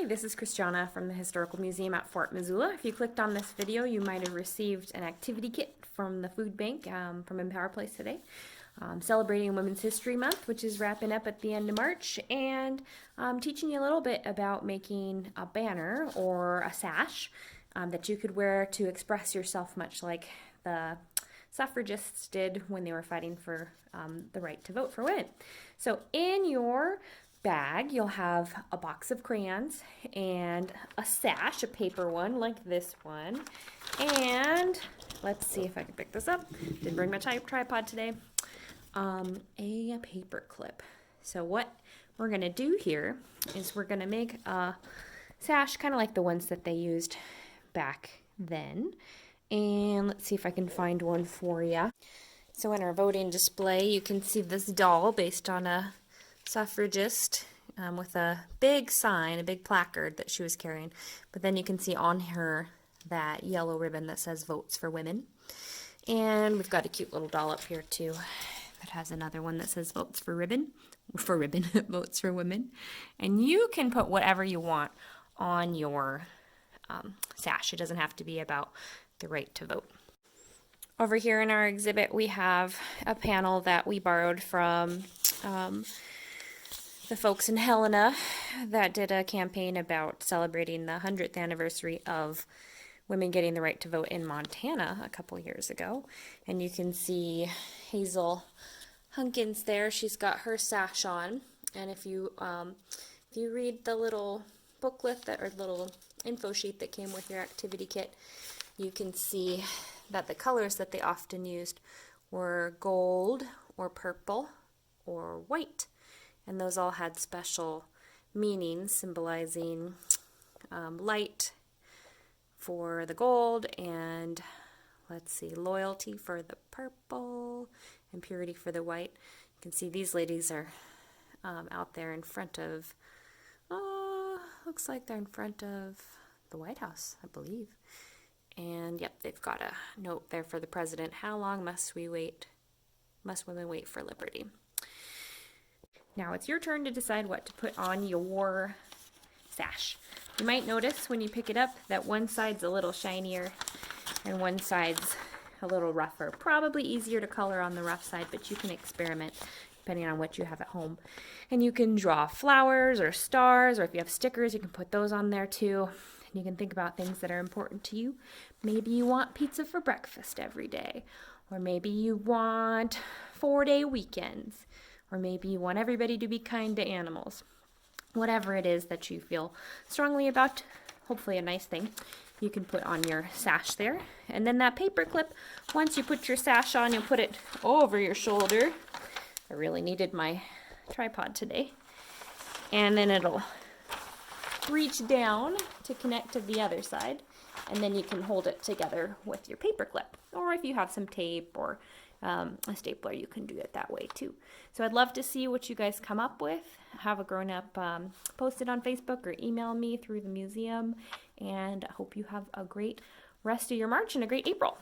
Hi, this is Christiana from the Historical Museum at Fort Missoula. If you clicked on this video, you might have received an activity kit from the food bank from Empower Place today, celebrating Women's History Month, which is wrapping up at the end of March, and teaching you a little bit about making a banner or a sash that you could wear to express yourself, much like the suffragists did when they were fighting for the right to vote for women. So in your bag, you'll have a box of crayons and a sash, a paper one like this one, and let's see if I can pick this up. Didn't bring my tripod today. A paper clip. So what we're gonna do here is we're gonna make a sash kind of like the ones that they used back then. And let's see if I can find one for you. So in our voting display, you can see this doll based on a suffragist with a big sign, a big placard that she was carrying. But then you can see on her that yellow ribbon that says Votes for Women. And we've got a cute little doll up here too that has another one that says Votes for Ribbon, Votes for Women. And you can put whatever you want on your sash. It doesn't have to be about the right to vote. Over here in our exhibit, we have a panel that we borrowed from the folks in Helena that did a campaign about celebrating the 100th anniversary of women getting the right to vote in Montana a couple years ago. And you can see Hazel Hunkins there. She's got her sash on. And if you read the little booklet or little info sheet that came with your activity kit, you can see that the colors that they often used were gold or purple or white. And those all had special meanings, symbolizing light for the gold and, let's see, loyalty for the purple and purity for the white. You can see these ladies are out there in front of, looks like they're in front of the White House, I believe. And yep, they've got a note there for the president. How long must we wait? Must women wait for liberty? Now it's your turn to decide what to put on your sash. You might notice when you pick it up that one side's a little shinier and one side's a little rougher. Probably easier to color on the rough side, but you can experiment depending on what you have at home. And you can draw flowers or stars, or if you have stickers, you can put those on there too. You can think about things that are important to you. Maybe you want pizza for breakfast every day, or maybe you want 4-day weekends, or maybe you want everybody to be kind to animals. Whatever it is that you feel strongly about, hopefully a nice thing, you can put on your sash there. And then that paper clip, once you put your sash on, you'll put it over your shoulder. I really needed my tripod today. And then it'll reach down to connect to the other side, and then you can hold it together with your paper clip, or if you have some tape or a stapler, you can do it that way too. So I'd love to see what you guys come up with. Have a grown-up post it on Facebook or email me through the museum, and I hope you have a great rest of your March and a great April.